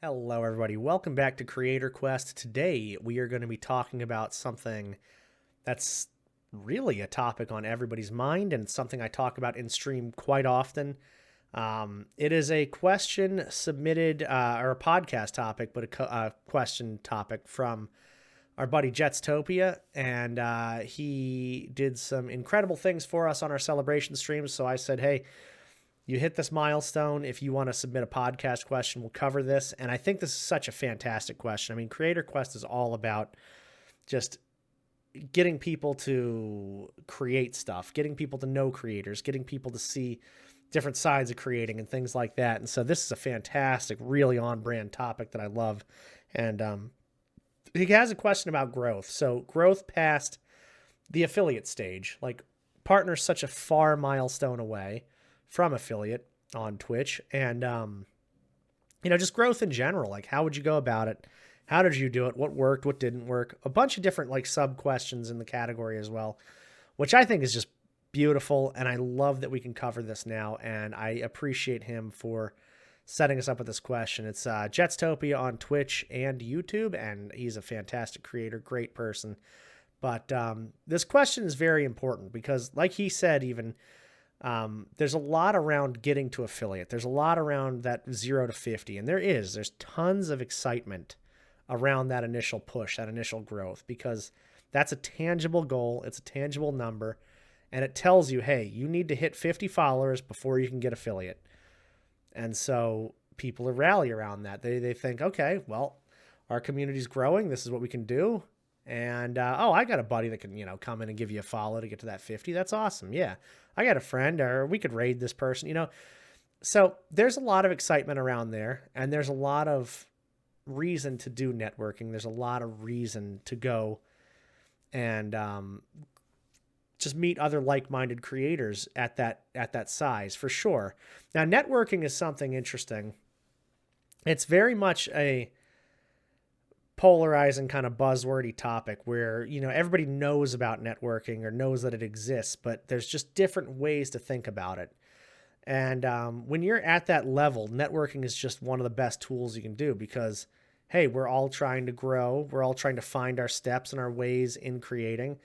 Hello, everybody. Welcome back to Creator Quest. Today, we are going to be talking about something that's really a topic on everybody's mind and something I talk about in stream quite often. It is a question submitted, or a podcast topic, but a question topic from our buddy Jetstopia. And he did some incredible things for us on our celebration streams. So I said, hey, you hit this milestone. If you want to submit a podcast question, we'll cover this. And I think this is such a fantastic question. I mean, Creator Quest is all about just getting people to create stuff, getting people to know creators, getting people to see different sides of creating and things like that. And so this is a fantastic, really on-brand topic that I love. And he has a question about growth. So growth past the affiliate stage, like partner's such a far milestone away from affiliate on Twitch, and just growth in general. Like, how would you go about it? How did you do it? What worked? What didn't work? A bunch of different like sub questions in the category as well, which I think is just beautiful. And I love that we can cover this now. And I appreciate him for setting us up with this question. It's Jetstopia on Twitch and YouTube, and he's a fantastic creator, great person. But this question is very important because, like he said, even there's a lot around getting to affiliate. There's a lot around that 0 to 50. And there's tons of excitement around that initial push, that initial growth, because that's a tangible goal. It's a tangible number. And it tells you, hey, you need to hit 50 followers before you can get affiliate. And so people rally around that. They think, okay, well, our community's growing. This is what we can do. And, I got a buddy that can, come in and give you a follow to get to that 50. That's awesome. Yeah. I got a friend, or we could raid this person, So there's a lot of excitement around there, and there's a lot of reason to do networking. There's a lot of reason to go and just meet other like-minded creators at that size, for sure. Now, networking is something interesting. It's very much a polarizing kind of buzzwordy topic where, everybody knows about networking or knows that it exists, but there's just different ways to think about it. And when you're at that level, networking is just one of the best tools you can do because, hey, we're all trying to grow. We're all trying to find our steps and our ways in creating.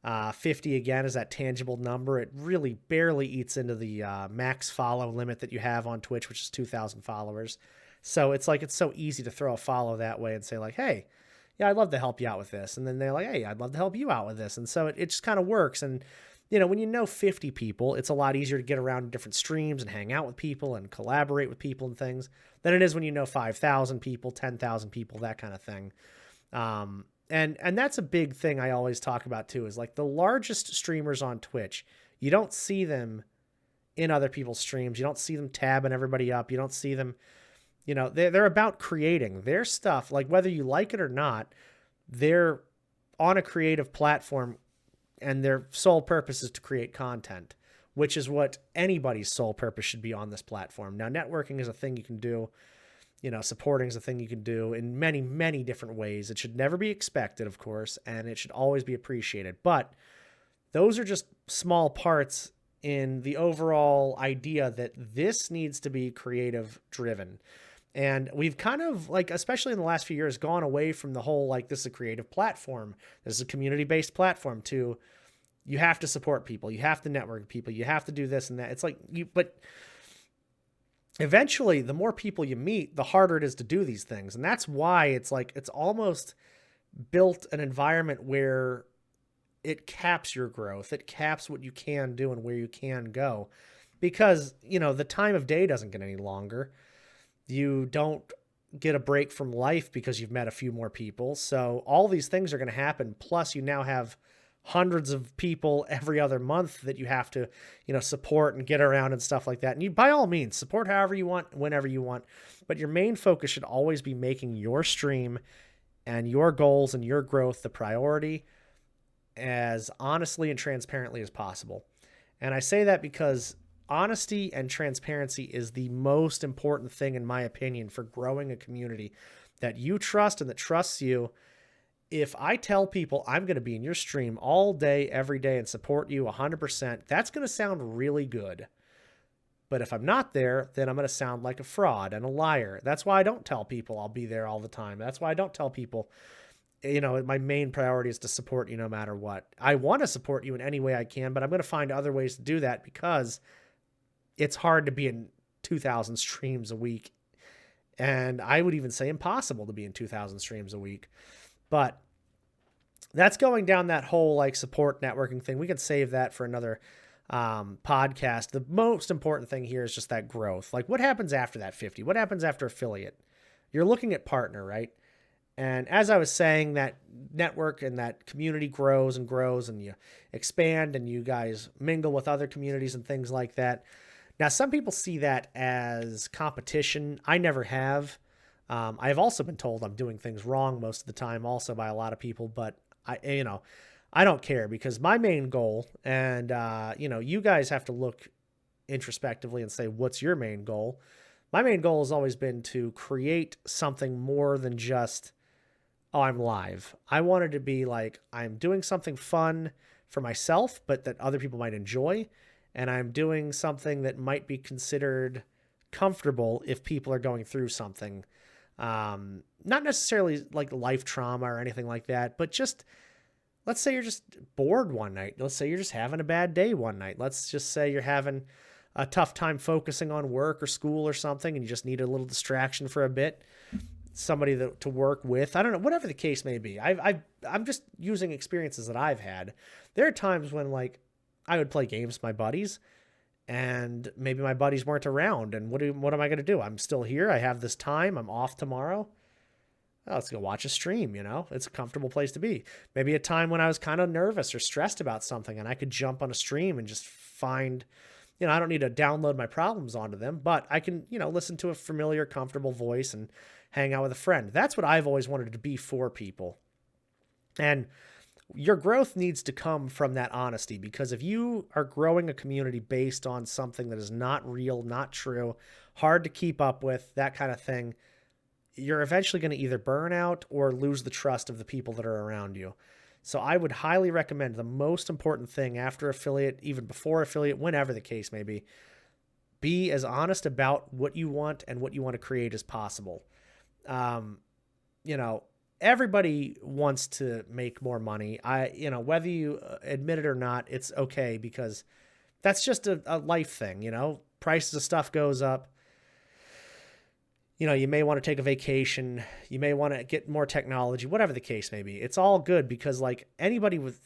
50, again, is that tangible number. It really barely eats into the max follow limit that you have on Twitch, which is 2,000 followers. So it's so easy to throw a follow that way and say like, hey, yeah, I'd love to help you out with this. And then they're like, hey, I'd love to help you out with this. And so it just kind of works. And, when you know 50 people, it's a lot easier to get around in different streams and hang out with people and collaborate with people and things than it is when you know 5,000 people, 10,000 people, that kind of thing. And that's a big thing I always talk about too, is like the largest streamers on Twitch, you don't see them in other people's streams. You don't see them tabbing everybody up. You don't see them, they're about creating their stuff. Like whether you like it or not, they're on a creative platform and their sole purpose is to create content, which is what anybody's sole purpose should be on this platform. Now, networking is a thing you can do. Supporting is a thing you can do in many, many different ways. It should never be expected, of course, and it should always be appreciated. But those are just small parts in the overall idea that this needs to be creative driven. And we've kind of, like, especially in the last few years, gone away from the whole, like, this is a creative platform, this is a community-based platform, to you have to support people, you have to network with people, you have to do this and that. It's like, but eventually, the more people you meet, the harder it is to do these things. And that's why it's like, it's almost built an environment where it caps your growth. It caps what you can do and where you can go, because, the time of day doesn't get any longer. You don't get a break from life because you've met a few more people. So all these things are going to happen. Plus you now have hundreds of people every other month that you have to, support and get around and stuff like that. And you, by all means, support however you want, whenever you want, but your main focus should always be making your stream and your goals and your growth the priority as honestly and transparently as possible. And I say that because honesty and transparency is the most important thing, in my opinion, for growing a community that you trust and that trusts you. If I tell people I'm going to be in your stream all day, every day, and support you 100%, that's going to sound really good. But if I'm not there, then I'm going to sound like a fraud and a liar. That's why I don't tell people I'll be there all the time. That's why I don't tell people, my main priority is to support you no matter what. I want to support you in any way I can, but I'm going to find other ways to do that because it's hard to be in 2,000 streams a week. And I would even say impossible to be in 2,000 streams a week. But that's going down that whole like support networking thing. We can save that for another podcast. The most important thing here is just that growth. Like what happens after that 50? What happens after affiliate? You're looking at partner, right? And as I was saying, that network and that community grows and grows, and you expand and you guys mingle with other communities and things like that. Now, some people see that as competition. I never have. I've also been told I'm doing things wrong most of the time also by a lot of people, but I don't care because my main goal, and, you guys have to look introspectively and say, what's your main goal? My main goal has always been to create something more than just, oh, I'm live. I wanted to be like, I'm doing something fun for myself, but that other people might enjoy. And I'm doing something that might be considered comfortable if people are going through something. Not necessarily like life trauma or anything like that, but just, let's say you're just bored one night. Let's say you're just having a bad day one night. Let's just say you're having a tough time focusing on work or school or something, and you just need a little distraction for a bit. Somebody to work with. I don't know, whatever the case may be. I'm just using experiences that I've had. There are times when like I would play games with my buddies and maybe my buddies weren't around. And what am I going to do? I'm still here. I have this time. I'm off tomorrow. Oh, let's go watch a stream. It's a comfortable place to be. Maybe a time when I was kind of nervous or stressed about something and I could jump on a stream and just find, I don't need to download my problems onto them, but I can, listen to a familiar, comfortable voice and hang out with a friend. That's what I've always wanted to be for people. And your growth needs to come from that honesty, because if you are growing a community based on something that is not real, not true, hard to keep up with, that kind of thing, you're eventually going to either burn out or lose the trust of the people that are around you. So I would highly recommend the most important thing after affiliate, even before affiliate, whenever the case may be as honest about what you want and what you want to create as possible. Everybody wants to make more money. Whether you admit it or not, it's okay, because that's just a life thing. Prices of stuff goes up. You may want to take a vacation. You may want to get more technology, whatever the case may be. It's all good, because like anybody with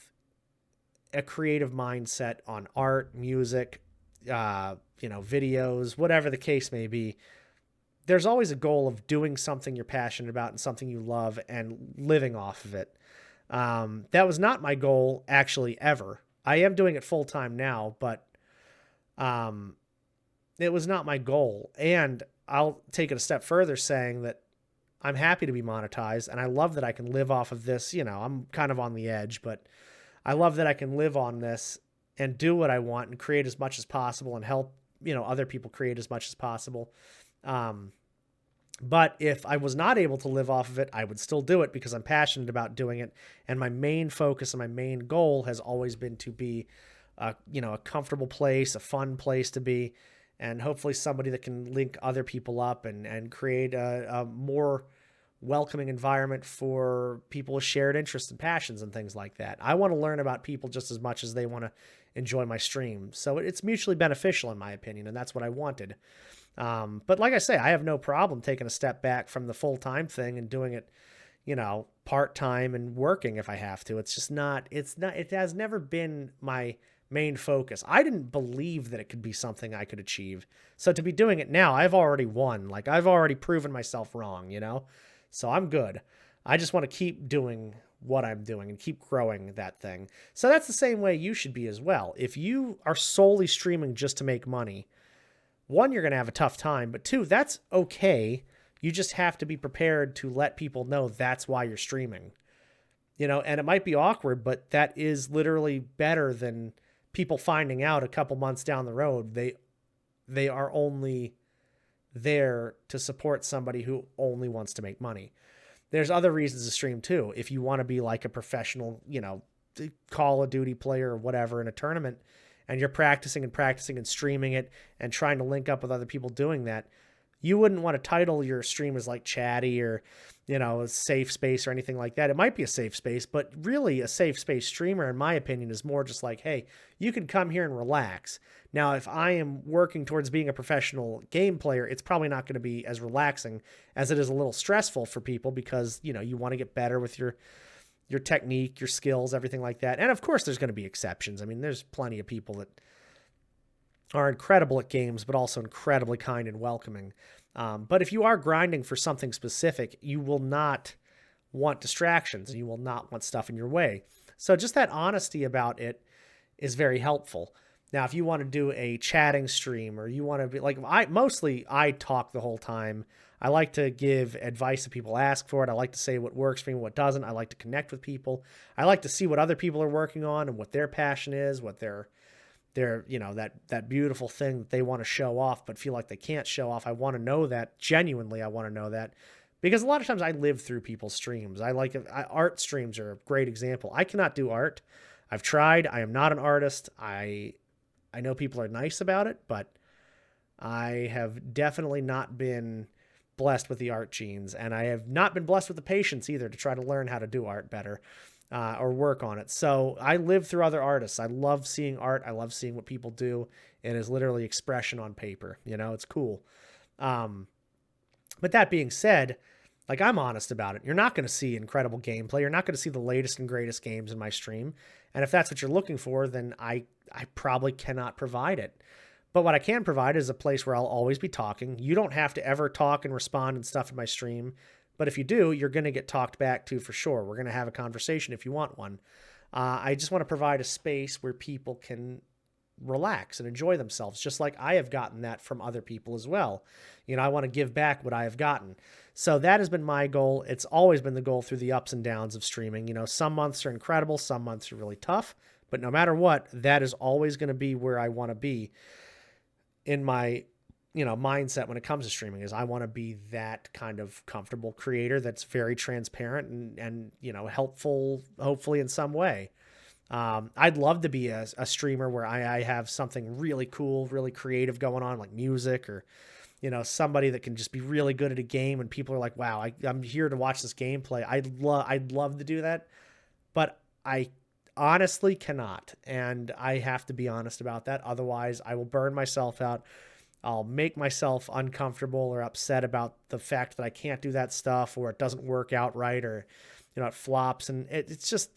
a creative mindset on art, music, videos, whatever the case may be, there's always a goal of doing something you're passionate about and something you love and living off of it. That was not my goal actually ever. I am doing it full time now, but it was not my goal. And I'll take it a step further, saying that I'm happy to be monetized and I love that I can live off of this. I'm kind of on the edge, but I love that I can live on this and do what I want and create as much as possible and help, other people create as much as possible. But if I was not able to live off of it, I would still do it because I'm passionate about doing it. And my main focus and my main goal has always been to be, a comfortable place, a fun place to be, and hopefully somebody that can link other people up and create a more welcoming environment for people with shared interests and passions and things like that. I want to learn about people just as much as they want to enjoy my stream. So it's mutually beneficial in my opinion, and that's what I wanted. But like I say, I have no problem taking a step back from the full-time thing and doing it, part-time and working if I have to. It has never been my main focus. I didn't believe that it could be something I could achieve. So to be doing it now, I've already won. Like I've already proven myself wrong, so I'm good. I just want to keep doing what I'm doing and keep growing that thing. So that's the same way you should be as well. If you are solely streaming just to make money, one, you're going to have a tough time, but two, that's okay. You just have to be prepared to let people know that's why you're streaming, and it might be awkward, but that is literally better than people finding out a couple months down the road they are only there to support somebody who only wants to make money. There's other reasons to stream too. If you want to be like a professional, Call of Duty player or whatever in a tournament and you're practicing and practicing and streaming it and trying to link up with other people doing that, you wouldn't want to title your stream as like chatty or, a safe space or anything like that. It might be a safe space, but really a safe space streamer, in my opinion, is more just like, hey, you can come here and relax. Now, if I am working towards being a professional game player, it's probably not going to be as relaxing as it is a little stressful for people because, you want to get better with your technique, your skills, everything like that. And of course, there's going to be exceptions. I mean, there's plenty of people that are incredible at games, but also incredibly kind and welcoming. But if you are grinding for something specific, you will not want distractions and you will not want stuff in your way. So just that honesty about it is very helpful. Now, if you want to do a chatting stream or you want to be like, I talk the whole time. I like to give advice if people ask for it. I like to say what works for me, what doesn't. I like to connect with people. I like to see what other people are working on and what their passion is, what their that beautiful thing that they want to show off but feel like they can't show off. I want to know that. Genuinely, I want to know that. Because a lot of times I live through people's streams. Art streams are a great example. I cannot do art. I've tried. I am not an artist. I know people are nice about it, but I have definitely not been blessed with the art genes, and I have not been blessed with the patience either to try to learn how to do art better or work on it. So I live through other artists. I love seeing art. I love seeing what people do. It is literally expression on paper. It's cool. But that being said, like, I'm honest about it. You're not going to see incredible gameplay. You're not going to see the latest and greatest games in my stream. And if that's what you're looking for, then I probably cannot provide it. But what I can provide is a place where I'll always be talking. You don't have to ever talk and respond and stuff in my stream. But if you do, you're going to get talked back to for sure. We're going to have a conversation if you want one. I just want to provide a space where people can relax and enjoy themselves, just like I have gotten that from other people as well. I want to give back what I have gotten. So that has been my goal. It's always been the goal through the ups and downs of streaming. Some months are incredible. Some months are really tough. But no matter what, that is always going to be where I want to be in my mindset when it comes to streaming. Is I want to be that kind of comfortable creator that's very transparent and helpful, hopefully in some way. I'd love to be a streamer where I have something really cool, really creative going on, like music or, somebody that can just be really good at a game and people are like, wow, I'm here to watch this gameplay. I'd love to do that, but I honestly cannot. And I have to be honest about that. Otherwise I will burn myself out. I'll make myself uncomfortable or upset about the fact that I can't do that stuff or it doesn't work out right or, it flops. And it's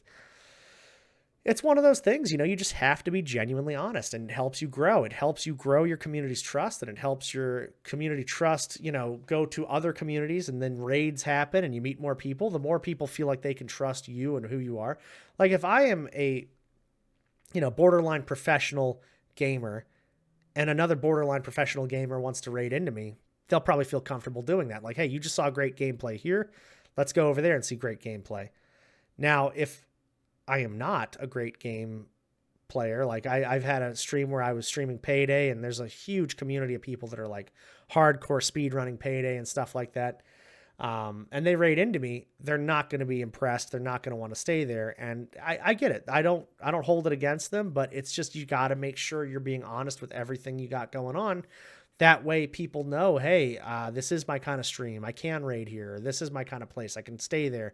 one of those things, you just have to be genuinely honest, and it helps you grow. It helps you grow your community's trust, and it helps your community trust, go to other communities, and then raids happen and you meet more people. The more people feel like they can trust you and who you are. Like if I am a, borderline professional gamer and another borderline professional gamer wants to raid into me, they'll probably feel comfortable doing that. Like, hey, you just saw great gameplay here. Let's go over there and see great gameplay. Now, if I am not a great game player, like I've had a stream where I was streaming Payday, and there's a huge community of people that are like hardcore speedrunning Payday and stuff like that. And they raid into me, they're not going to be impressed. They're not going to want to stay there. And I get it. I don't hold it against them, but it's just, you got to make sure you're being honest with everything you got going on. That way people know, hey, this is my kind of stream. I can raid here. This is my kind of place. I can stay there.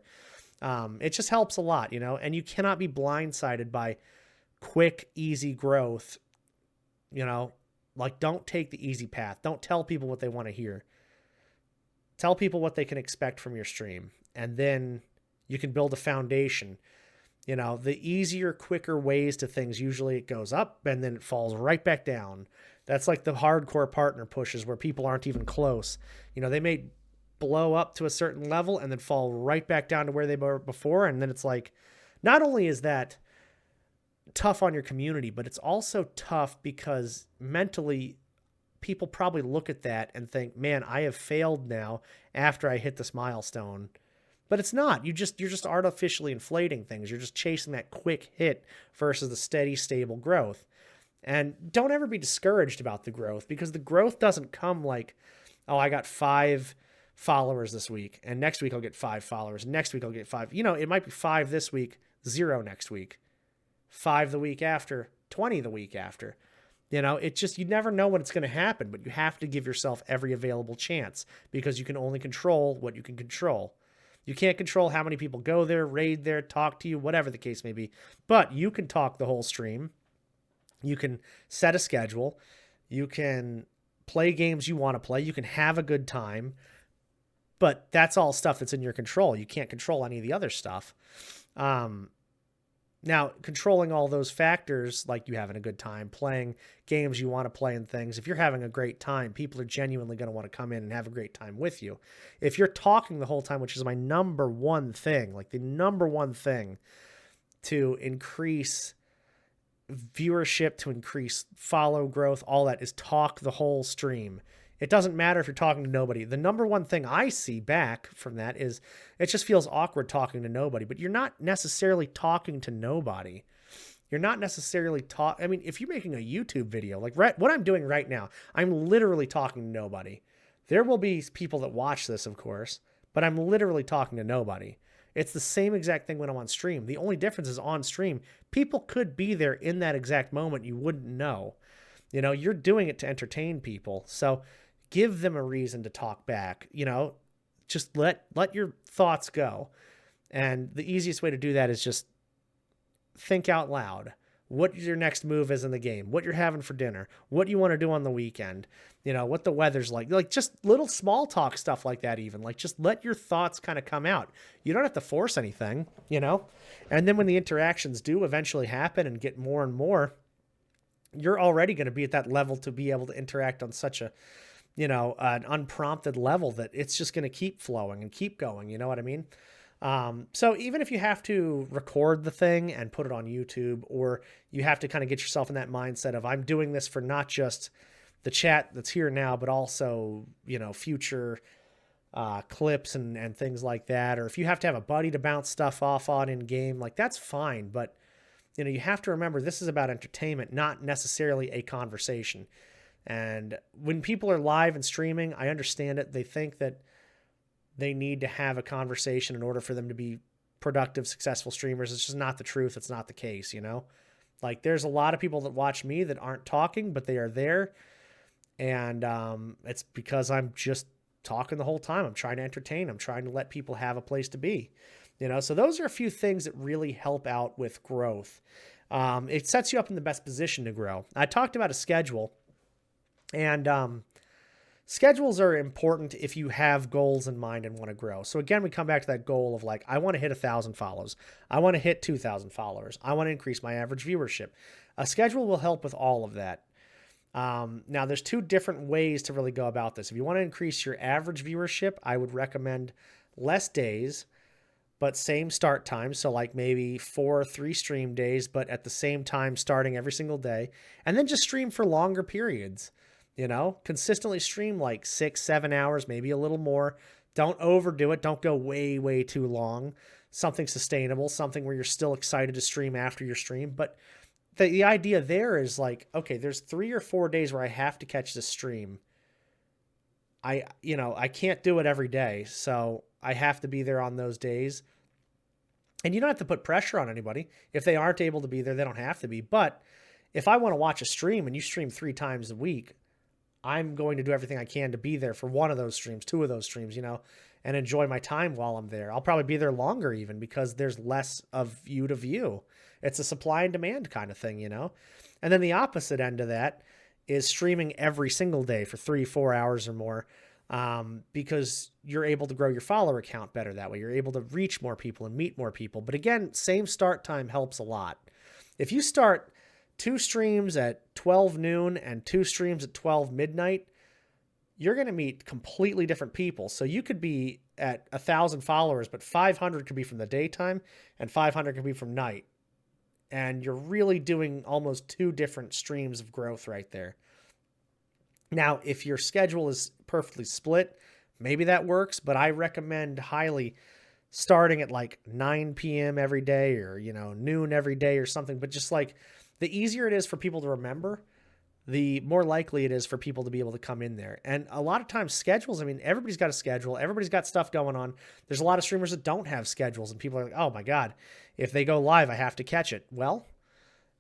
It just helps a lot, and you cannot be blindsided by quick, easy growth. Like, don't take the easy path. Don't tell people what they want to hear. Tell people what they can expect from your stream, and then you can build a foundation. The easier, quicker ways to things, usually it goes up and then it falls right back down. That's like the hardcore partner pushes where people aren't even close. They may blow up to a certain level and then fall right back down to where they were before. And then it's like, not only is that tough on your community, but it's also tough because mentally people probably look at that and think, man, I have failed now after I hit this milestone. But it's not. You're just artificially inflating things. You're just chasing that quick hit versus the steady, stable growth. And don't ever be discouraged about the growth, because the growth doesn't come like, oh, I got 5 followers this week, and next week I'll get 5 followers. Next week I'll get 5. It might be 5 this week, 0 next week, 5 the week after, 20 the week after. It just, you never know when it's going to happen, but you have to give yourself every available chance because you can only control what you can control. You can't control how many people go there, raid there, talk to you, whatever the case may be, but you can talk the whole stream. You can set a schedule. You can play games you want to play. You can have a good time, but that's all stuff that's in your control. You can't control any of the other stuff. Now, controlling all those factors, like you having a good time, playing games you want to play and things, if you're having a great time, people are genuinely going to want to come in and have a great time with you. If you're talking the whole time, which is my number one thing, like the number one thing to increase viewership, to increase follow growth, all that is talk the whole stream. It doesn't matter if you're talking to nobody. The number one thing I see back from that is it just feels awkward talking to nobody, but you're not necessarily talking to nobody. You're not necessarily I mean, if you're making a YouTube video, like what I'm doing right now, I'm literally talking to nobody. There will be people that watch this, of course, but I'm literally talking to nobody. It's the same exact thing when I'm on stream. The only difference is on stream, people could be there in that exact moment. You wouldn't know. You're doing it to entertain people. So give them a reason to talk back, just let your thoughts go. And the easiest way to do that is just think out loud. What your next move is in the game, what you're having for dinner, what you want to do on the weekend, what the weather's like just little small talk stuff like that, even like just let your thoughts kind of come out. You don't have to force anything, and then when the interactions do eventually happen and get more and more, you're already going to be at that level to be able to interact on such an unprompted level that it's just going to keep flowing and keep going. You know what I mean? So even if you have to record the thing and put it on YouTube, or you have to kind of get yourself in that mindset of, I'm doing this for not just the chat that's here now, but also, future, clips and things like that. Or if you have to have a buddy to bounce stuff off on in game, like that's fine. But, you have to remember this is about entertainment, not necessarily a conversation. And when people are live and streaming, I understand it. They think that they need to have a conversation in order for them to be productive, successful streamers. It's just not the truth. It's not the case, Like there's a lot of people that watch me that aren't talking, but they are there. And it's because I'm just talking the whole time. I'm trying to entertain. I'm trying to let people have a place to be, So those are a few things that really help out with growth. It sets you up in the best position to grow. I talked about a schedule. And schedules are important if you have goals in mind and want to grow. So again, we come back to that goal of like, I want to hit 1,000 follows. I want to hit 2,000 followers. I want to increase my average viewership. A schedule will help with all of that. Now, there's two different ways to really go about this. If you want to increase your average viewership, I would recommend less days, but same start time. So like maybe 4 or 3 stream days, but at the same time starting every single day. And then just stream for longer periods. Consistently stream like 6-7 hours, maybe a little more. Don't overdo it. Don't go way, way too long. Something sustainable, something where you're still excited to stream after your stream. But the idea there is like, okay, there's 3 or 4 days where I have to catch this stream. I can't do it every day. So I have to be there on those days. And you don't have to put pressure on anybody. If they aren't able to be there, they don't have to be. But if I want to watch a stream and you stream 3 times a week, I'm going to do everything I can to be there for one of those streams, 2 of those streams, and enjoy my time while I'm there. I'll probably be there longer even because there's less of you to view. It's a supply and demand kind of thing, And then the opposite end of that is streaming every single day for 3-4 hours or more, because you're able to grow your follower count better that way. You're able to reach more people and meet more people. But again, same start time helps a lot. If you start 2 streams at 12 noon and 2 streams at 12 midnight, you're going to meet completely different people. So you could be at 1,000 followers, but 500 could be from the daytime and 500 could be from night. And you're really doing almost 2 different streams of growth right there. Now, if your schedule is perfectly split, maybe that works, but I recommend highly starting at like 9 p.m. every day or, noon every day or something. But just like the easier it is for people to remember, the more likely it is for people to be able to come in there. And a lot of times schedules, everybody's got a schedule. Everybody's got stuff going on. There's a lot of streamers that don't have schedules and people are like, oh my God, if they go live, I have to catch it. Well,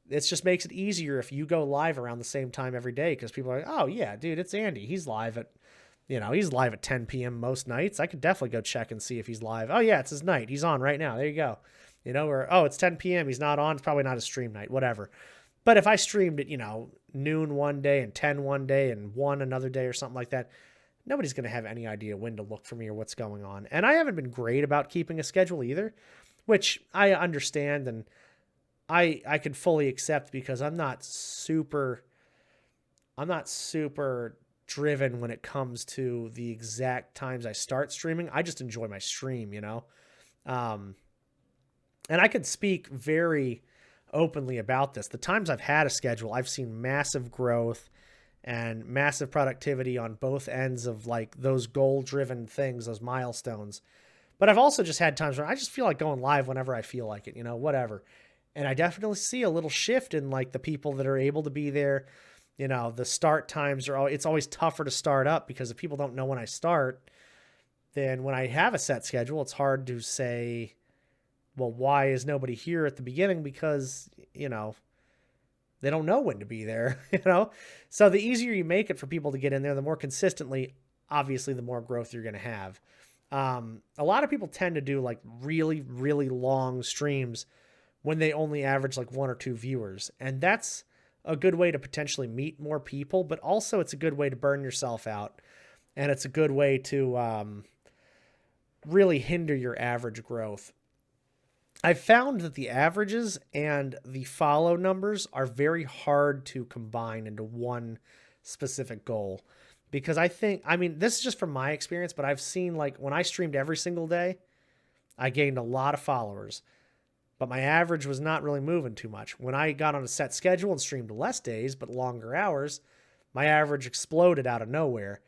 it just makes it easier if you go live around the same time every day, because people are like, oh yeah, dude, it's Andy. He's live at 10 p.m. most nights. I could definitely go check and see if he's live. Oh yeah, it's his night. He's on right now. There you go. Or oh, it's 10 p.m. He's not on. It's probably not his stream night. Whatever. But if I streamed at, noon one day and 10 one day and 1 another day or something like that, nobody's going to have any idea when to look for me or what's going on. And I haven't been great about keeping a schedule either, which I understand and I could fully accept, because I'm not super driven when it comes to the exact times I start streaming. I just enjoy my stream. And I could speak very openly about this. The times I've had a schedule, I've seen massive growth and massive productivity on both ends of like those goal-driven things, those milestones. But I've also just had times where I just feel like going live whenever I feel like it, whatever. And I definitely see a little shift in like the people that are able to be there. The start times it's always tougher to start up, because if people don't know when I start, then when I have a set schedule, it's hard to say, well, why is nobody here at the beginning? Because, they don't know when to be there, So the easier you make it for people to get in there, the more consistently, obviously, the more growth you're going to have. A lot of people tend to do like really, really long streams when they only average like 1 or 2 viewers. And that's a good way to potentially meet more people, but also it's a good way to burn yourself out. And it's a good way to really hinder your average growth. I've found that the averages and the follow numbers are very hard to combine into one specific goal, because this is just from my experience, but I've seen like when I streamed every single day, I gained a lot of followers, but my average was not really moving too much. When I got on a set schedule and streamed less days, but longer hours, my average exploded out of nowhere.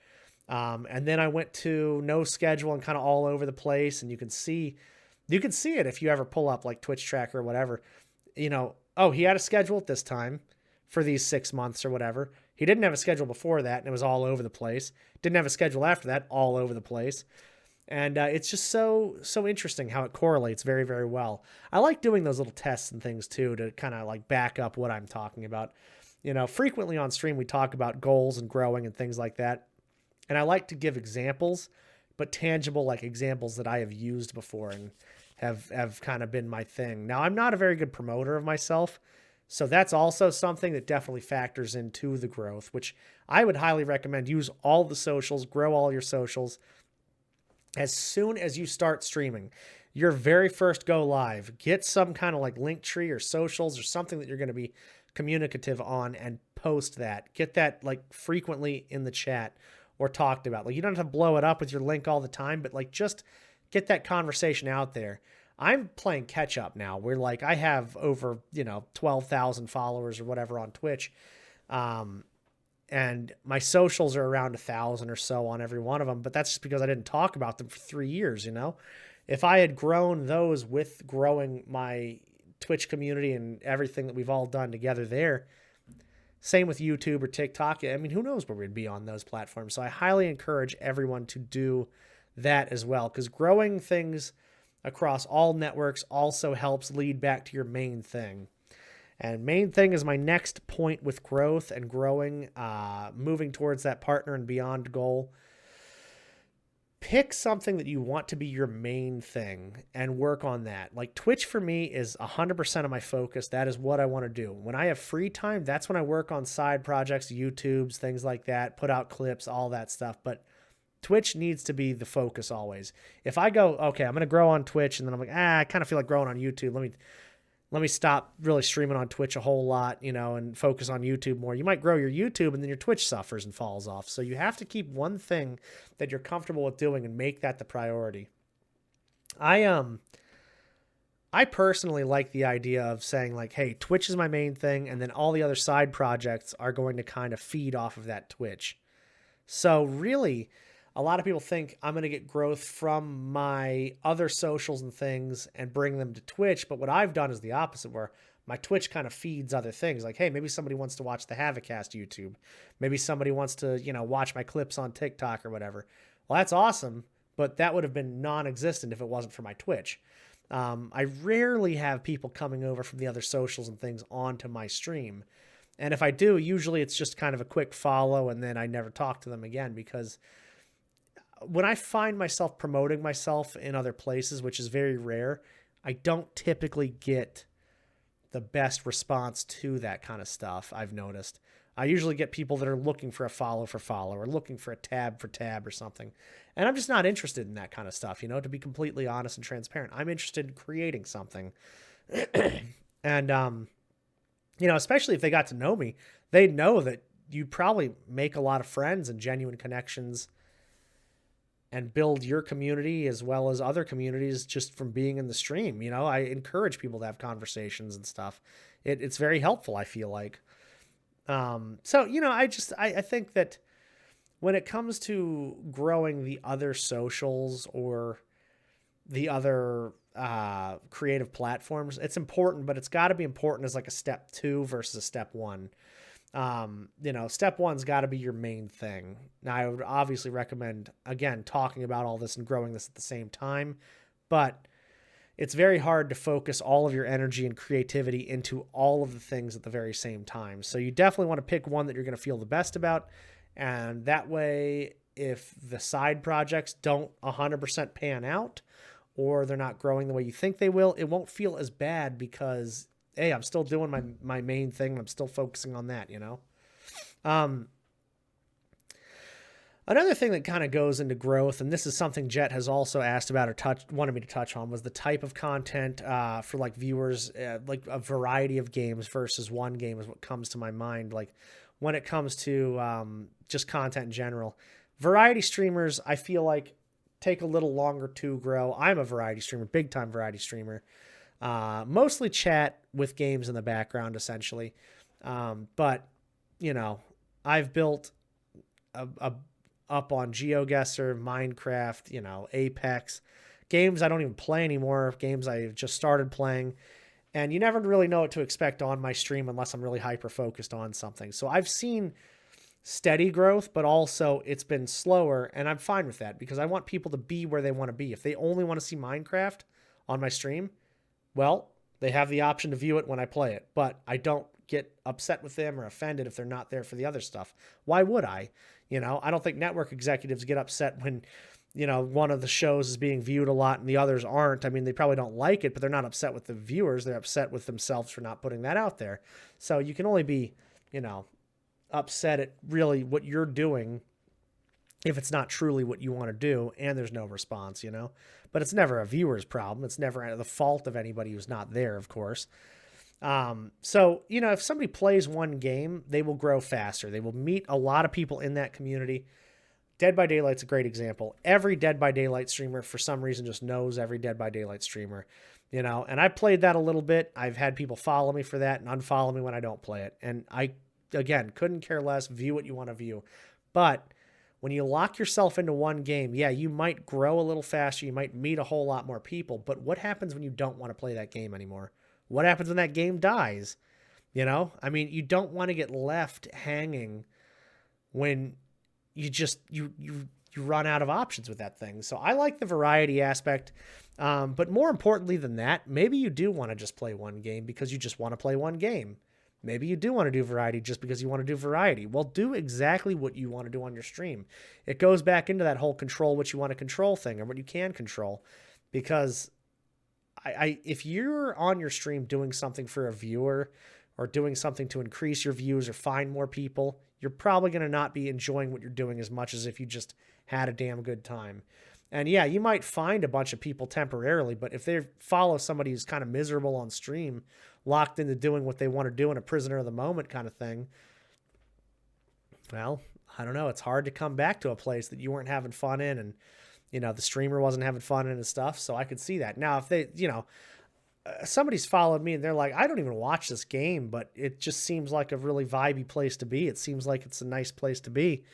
And then I went to no schedule and kind of all over the place. And you can see it if you ever pull up like Twitch Tracker or whatever, oh, he had a schedule at this time for these 6 months or whatever. He didn't have a schedule before that, and it was all over the place. Didn't have a schedule after that, all over the place. And it's just so interesting how it correlates very, very well. I like doing those little tests and things too, to kind of like back up what I'm talking about. Frequently on stream, we talk about goals and growing and things like that. And I like to give examples, but tangible, like examples that I have used before and have kind of been my thing. Now, I'm not a very good promoter of myself, so that's also something that definitely factors into the growth, which I would highly recommend. Use all the socials, grow all your socials. As soon as you start streaming, your very first go live, get some kind of like link tree or socials or something that you're going to be communicative on, and post that. Get that like frequently in the chat or talked about. Like, you don't have to blow it up with your link all the time, but like just get that conversation out there. I'm playing catch up now. We're like, I have over, 12,000 followers or whatever on Twitch. And my socials are around 1,000 or so on every one of them, but that's just because I didn't talk about them for 3 years. If I had grown those with growing my Twitch community and everything that we've all done together there, same with YouTube or TikTok. I mean, who knows where we'd be on those platforms. So I highly encourage everyone to do that as well, because growing things across all networks also helps lead back to your main thing. And main thing is my next point with growth and growing, moving towards that partner and beyond goal. Pick something that you want to be your main thing and work on that. Like Twitch for me is 100% of my focus. That is what I want to do. When I have free time, that's when I work on side projects, YouTubes, things like that, put out clips, all that stuff. But Twitch needs to be the focus always. If I go, okay, I'm going to grow on Twitch, and then I'm like, I kind of feel like growing on YouTube. Let me stop really streaming on Twitch a whole lot, and focus on YouTube more. You might grow your YouTube and then your Twitch suffers and falls off. So you have to keep one thing that you're comfortable with doing and make that the priority. I personally like the idea of saying like, hey, Twitch is my main thing, and then all the other side projects are going to kind of feed off of that Twitch. So really, a lot of people think I'm going to get growth from my other socials and things and bring them to Twitch. But what I've done is the opposite, where my Twitch kind of feeds other things. Like, hey, maybe somebody wants to watch the Havocast YouTube. Maybe somebody wants to, watch my clips on TikTok or whatever. Well, that's awesome, but that would have been non-existent if it wasn't for my Twitch. I rarely have people coming over from the other socials and things onto my stream. And if I do, usually it's just kind of a quick follow and then I never talk to them again, because when I find myself promoting myself in other places, which is very rare, I don't typically get the best response to that kind of stuff, I've noticed. I usually get people that are looking for a follow or looking for a tab for tab or something. And I'm just not interested in that kind of stuff, to be completely honest and transparent. I'm interested in creating something. And, especially if they got to know me, they know that you probably make a lot of friends and genuine connections and build your community as well as other communities just from being in the stream. I encourage people to have conversations and stuff. It's very helpful, I feel like. I think that when it comes to growing the other socials or the other creative platforms, it's important, but it's got to be important as like a step 2 versus a step 1. Step 1's got to be your main thing. Now, I would obviously recommend, again, talking about all this and growing this at the same time, but it's very hard to focus all of your energy and creativity into all of the things at the very same time. So you definitely want to pick one that you're going to feel the best about. And that way, if the side projects don't 100% pan out or they're not growing the way you think they will, it won't feel as bad because, hey, I'm still doing my main thing. I'm still focusing on that, Another thing that kind of goes into growth, and this is something Jet has also asked about or wanted me to touch on, was the type of content for like viewers, like a variety of games versus one game is what comes to my mind. Like when it comes to just content in general, variety streamers, I feel like take a little longer to grow. I'm a variety streamer, big time variety streamer, mostly chat with games in the background essentially. But I've built a up on GeoGuessr, Minecraft, Apex, games I don't even play anymore, games I just started playing, and you never really know what to expect on my stream unless I'm really hyper-focused on something. So I've seen steady growth, but also it's been slower, and I'm fine with that because I want people to be where they want to be. If they only want to see Minecraft on my stream, well, they have the option to view it when I play it, but I don't get upset with them or offended if they're not there for the other stuff. Why would I? I don't think network executives get upset when, one of the shows is being viewed a lot and the others aren't. I mean, they probably don't like it, but they're not upset with the viewers. They're upset with themselves for not putting that out there. So you can only be, upset at really what you're doing if it's not truly what you want to do and there's no response, but it's never a viewer's problem. It's never the fault of anybody who's not there, of course. If somebody plays one game, they will grow faster. They will meet a lot of people in that community. Dead by Daylight's a great example. Every Dead by Daylight streamer, for some reason, just knows every Dead by Daylight streamer, and I played that a little bit. I've had people follow me for that and unfollow me when I don't play it. And I, again, couldn't care less. View what you want to view. But when you lock yourself into one game, yeah, you might grow a little faster. You might meet a whole lot more people. But what happens when you don't want to play that game anymore? What happens when that game dies? You don't want to get left hanging when you just, you run out of options with that thing. So I like the variety aspect. But more importantly than that, maybe you do want to just play one game because you just want to play one game. Maybe you do want to do variety just because you want to do variety. Well, do exactly what you want to do on your stream. It goes back into that whole control what you want to control thing or what you can control, because if you're on your stream doing something for a viewer or doing something to increase your views or find more people, you're probably going to not be enjoying what you're doing as much as if you just had a damn good time. And yeah, you might find a bunch of people temporarily, but if they follow somebody who's kind of miserable on stream, locked into doing what they want to do in a prisoner of the moment kind of thing, well, I don't know. It's hard to come back to a place that you weren't having fun in and the streamer wasn't having fun in and stuff. So I could see that. Now, if they, somebody's followed me and they're like, I don't even watch this game, but it just seems like a really vibey place to be. It seems like it's a nice place to be.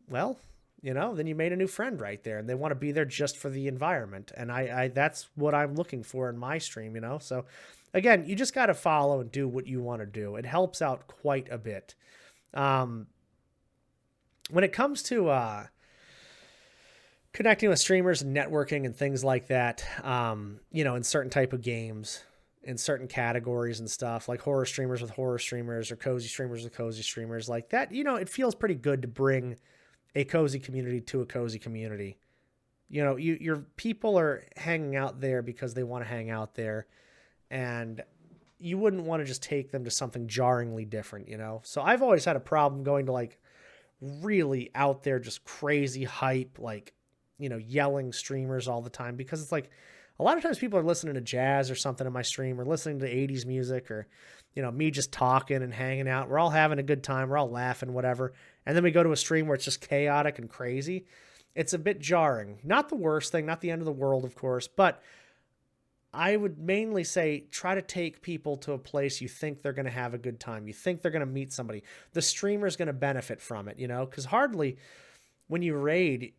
Well, then you made a new friend right there and they want to be there just for the environment. And I that's what I'm looking for in my stream, So again, you just got to follow and do what you want to do. It helps out quite a bit. When it comes to, connecting with streamers and networking and things like that, in certain type of games, in certain categories and stuff, like horror streamers with horror streamers or cozy streamers with cozy streamers like that. It feels pretty good to bring a cozy community to a cozy community. Your people are hanging out there because they want to hang out there, and you wouldn't want to just take them to something jarringly different. So I've always had a problem going to like really out there, just crazy hype, like, yelling streamers all the time, because it's like a lot of times people are listening to jazz or something in my stream, or listening to 80s music, or, me just talking and hanging out. We're all having a good time. We're all laughing, whatever. And then we go to a stream where it's just chaotic and crazy. It's a bit jarring. Not the worst thing, not the end of the world, of course, but I would mainly say try to take people to a place you think they're going to have a good time. You think they're going to meet somebody. The streamer's going to benefit from it, because hardly when you raid,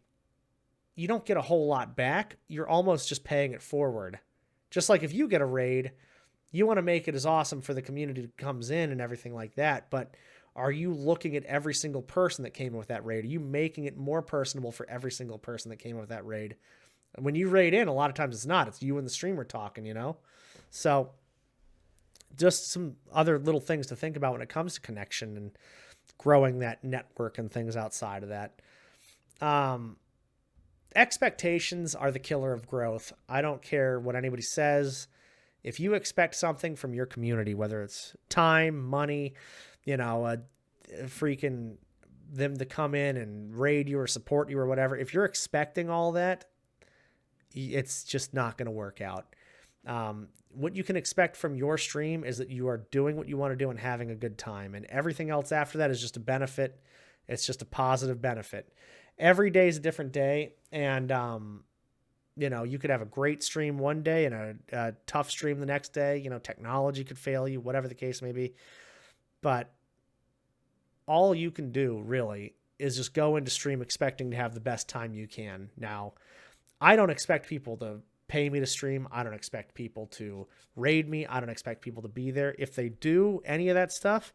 you don't get a whole lot back. You're almost just paying it forward. Just like if you get a raid, you want to make it as awesome for the community that comes in and everything like that. But are you looking at every single person that came in with that raid? Are you making it more personable for every single person that came in with that raid? When you raid in, a lot of times it's not. It's you and the streamer talking. So just some other little things to think about when it comes to connection and growing that network and things outside of that. Expectations are the killer of growth. I don't care what anybody says. If you expect something from your community, whether it's time, money, freaking them to come in and raid you or support you or whatever, if you're expecting all that, it's just not going to work out. What you can expect from your stream is that you are doing what you want to do and having a good time. And everything else after that is just a benefit. It's just a positive benefit. Every day is a different day. And, you could have a great stream one day and a tough stream the next day. Technology could fail you, whatever the case may be. But all you can do really is just go into stream expecting to have the best time you can. Now, I don't expect people to pay me to stream. I don't expect people to raid me. I don't expect people to be there. If they do any of that stuff,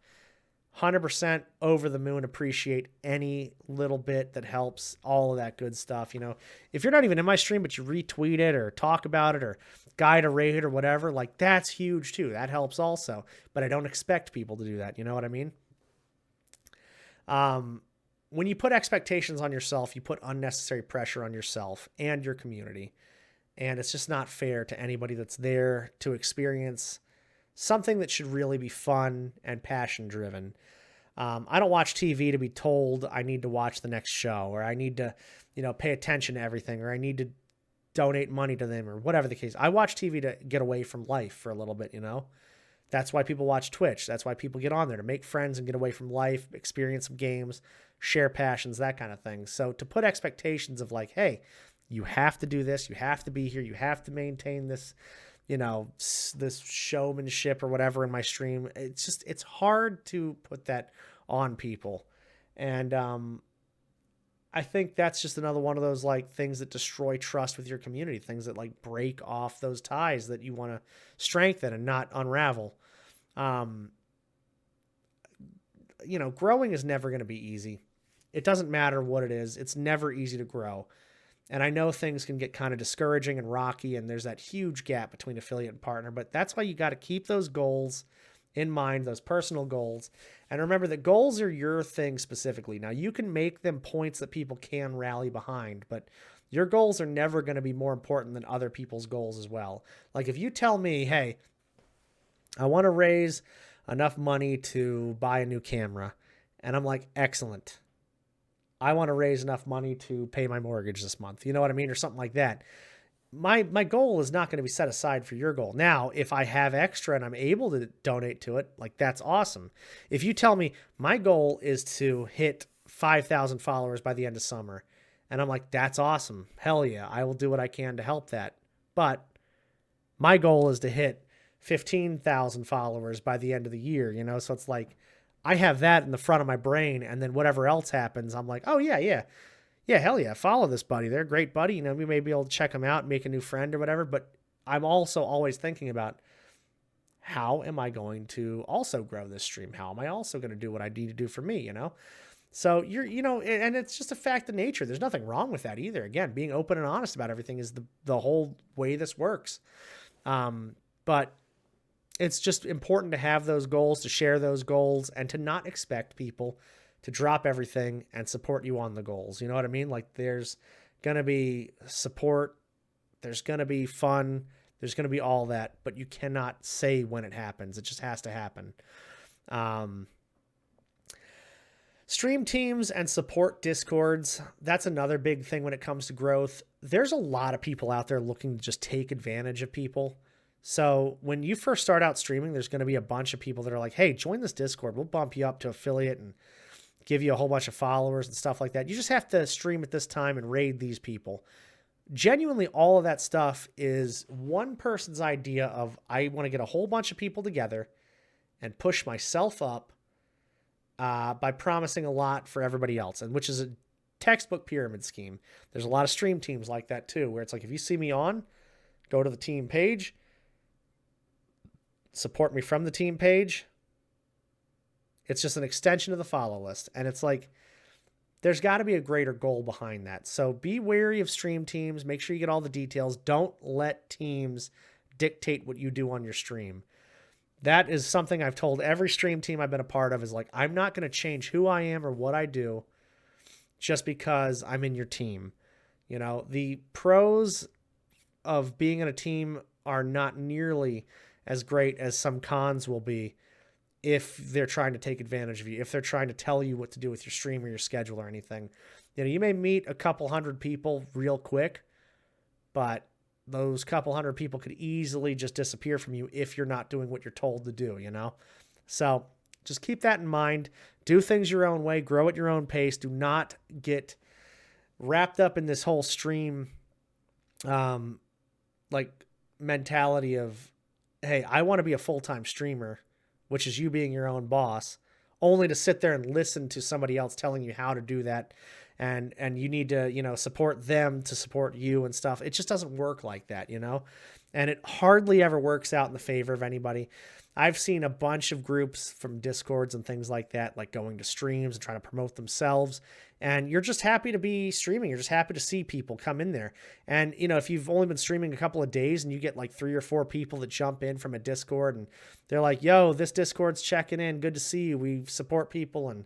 100% over the moon, appreciate any little bit that helps, all of that good stuff. If you're not even in my stream, but you retweet it or talk about it or guide a raid or whatever, like that's huge too. That helps also, but I don't expect people to do that. You know what I mean? When you put expectations on yourself, you put unnecessary pressure on yourself and your community. And it's just not fair to anybody that's there to experience something that should really be fun and passion driven. I don't watch TV to be told I need to watch the next show, or I need to, pay attention to everything, or I need to donate money to them, or whatever the case. I watch TV to get away from life for a little bit, That's why people watch Twitch. That's why people get on there, to make friends and get away from life, experience some games, share passions, that kind of thing. So to put expectations of like, hey, you have to do this, you have to be here, you have to maintain this, this showmanship or whatever in my stream. It's hard to put that on people. And I think that's just another one of those like things that destroy trust with your community, things that like break off those ties that you want to strengthen and not unravel. Growing is never going to be easy. It doesn't matter what it is. It's never easy to grow. And I know things can get kind of discouraging and rocky, and there's that huge gap between affiliate and partner, but that's why you got to keep those goals in mind, those personal goals. And remember that goals are your thing specifically. Now, you can make them points that people can rally behind, but your goals are never going to be more important than other people's goals as well. Like if you tell me, hey, I want to raise enough money to buy a new camera, and I'm like, excellent. I want to raise enough money to pay my mortgage this month. You know what I mean? Or something like that. My goal is not going to be set aside for your goal. Now, if I have extra and I'm able to donate to it, like that's awesome. If you tell me my goal is to hit 5,000 followers by the end of summer, and I'm like, that's awesome. Hell yeah. I will do what I can to help that. But my goal is to hit 15,000 followers by the end of the year, So it's like, I have that in the front of my brain, and then whatever else happens, I'm like, oh, yeah, hell yeah, follow this buddy. They're a great buddy. We may be able to check them out and make a new friend or whatever, but I'm also always thinking about how am I going to also grow this stream? How am I also going to do what I need to do for me, So and it's just a fact of nature. There's nothing wrong with that either. Again, being open and honest about everything is the whole way this works. But it's just important to have those goals, to share those goals, and to not expect people to drop everything and support you on the goals. You know what I mean? Like there's going to be support, there's going to be fun, there's going to be all that, but you cannot say when it happens. It just has to happen. Stream teams and support discords, that's another big thing when it comes to growth. There's a lot of people out there looking to just take advantage of people. So when you first start out streaming, there's going to be a bunch of people that are like, hey, join this Discord. We'll bump you up to affiliate and give you a whole bunch of followers and stuff like that. You just have to stream at this time and raid these people. Genuinely, all of that stuff is one person's idea of, I want to get a whole bunch of people together and push myself up by promising a lot for everybody else, and which is a textbook pyramid scheme. There's a lot of stream teams like that too, where it's like, if you see me on, go to the team page, support me from the team page. It's just an extension of the follow list. And it's like, there's got to be a greater goal behind that. So be wary of stream teams. Make sure you get all the details. Don't let teams dictate what you do on your stream. That is something I've told every stream team I've been a part of, is like, I'm not going to change who I am or what I do just because I'm in your team. You know, the pros of being in a team are not nearly as great as some cons will be if they're trying to take advantage of you, if they're trying to tell you what to do with your stream or your schedule or anything. You know, you may meet a couple hundred people real quick, but those couple hundred people could easily just disappear from you if you're not doing what you're told to do, you know? So just keep that in mind. Do things your own way, grow at your own pace. Do not get wrapped up in this whole stream, mentality of, hey, I want to be a full-time streamer, which is you being your own boss, only to sit there and listen to somebody else telling you how to do that. And you need to, support them to support you and stuff. It just doesn't work like that, and it hardly ever works out in the favor of anybody. I've seen a bunch of groups from Discords and things like that, like going to streams and trying to promote themselves. And you're just happy to be streaming. You're just happy to see people come in there. And, if you've only been streaming a couple of days and you get like 3 or 4 people that jump in from a Discord and they're like, yo, this Discord's checking in. Good to see you. We support people, and,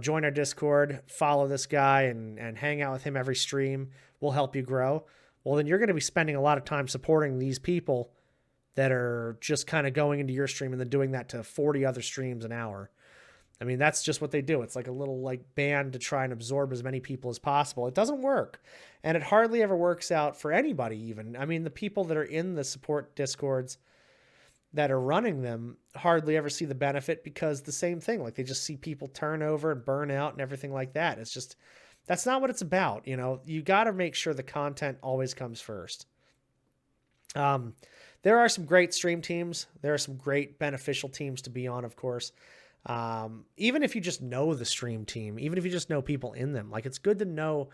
join our Discord, follow this guy and hang out with him every stream. We'll help you grow. Well, then you're going to be spending a lot of time supporting these people that are just kind of going into your stream and then doing that to 40 other streams an hour. I mean, that's just what they do. It's like a little band to try and absorb as many people as possible. It doesn't work. And it hardly ever works out for anybody even. I mean, the people that are in the support Discords that are running them hardly ever see the benefit, because the same thing, they just see people turn over and burn out and everything like that. It's just, that's not what it's about. You got to make sure the content always comes first. There are some great stream teams. There are some great beneficial teams to be on, of course. Even if you just know the stream team, even if you just know people in them, it's good to know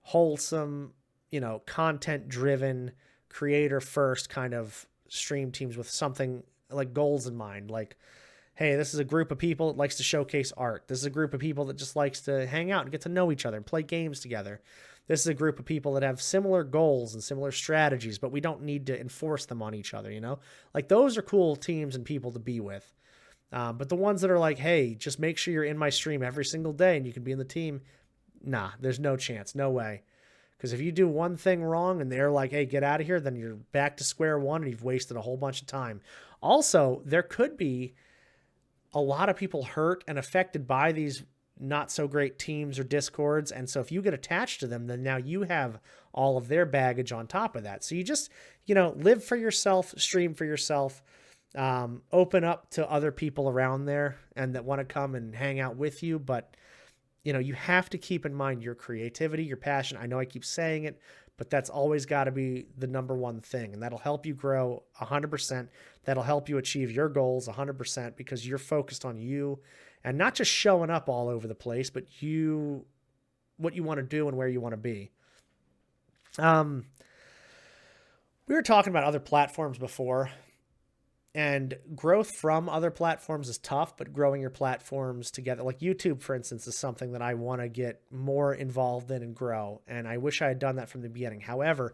wholesome, content driven, creator first kind of stream teams with something like goals in mind. Like, hey, this is a group of people that likes to showcase art. This is a group of people that just likes to hang out and get to know each other and play games together. This is a group of people that have similar goals and similar strategies, but we don't need to enforce them on each other, those are cool teams and people to be with. But the ones that are like, hey, just make sure you're in my stream every single day and you can be in the team. Nah, there's no chance. No way. Because if you do one thing wrong and they're like, hey, get out of here, then you're back to square one and you've wasted a whole bunch of time. Also, there could be a lot of people hurt and affected by these not so great teams or Discords. And so if you get attached to them, then now you have all of their baggage on top of that. So you just, live for yourself, stream for yourself, open up to other people around there and that want to come and hang out with you. But, you have to keep in mind your creativity, your passion. I know I keep saying it, but that's always got to be the number one thing. And that'll help you grow 100%. That'll help you achieve your goals 100%, because you're focused on you and not just showing up all over the place, but what you want to do and where you want to be. We were talking about other platforms before. And growth from other platforms is tough, but growing your platforms together, like YouTube, for instance, is something that I want to get more involved in and grow. And I wish I had done that from the beginning. However,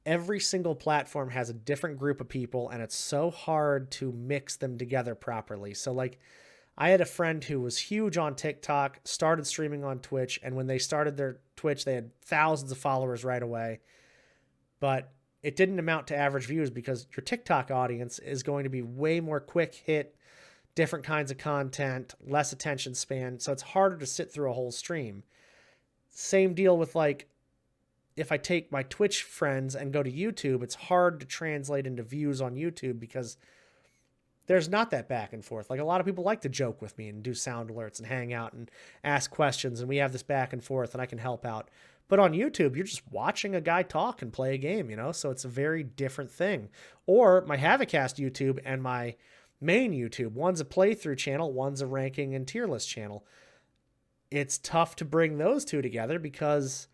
every single platform has a different group of people, and it's so hard to mix them together properly. So, like, I had a friend who was huge on TikTok, started streaming on Twitch, and when they started their Twitch, they had thousands of followers right away. But it didn't amount to average views because your TikTok audience is going to be way more quick hit, different kinds of content, less attention span. So it's harder to sit through a whole stream. Same deal with, like, if I take my Twitch friends and go to YouTube, it's hard to translate into views on YouTube because there's not that back and forth. Like, a lot of people like to joke with me and do sound alerts and hang out and ask questions, and we have this back and forth, and I can help out. But on YouTube, you're just watching a guy talk and play a game, so it's a very different thing. Or my Havocast YouTube and my main YouTube, one's a playthrough channel, one's a ranking and tier list channel. It's tough to bring those two together because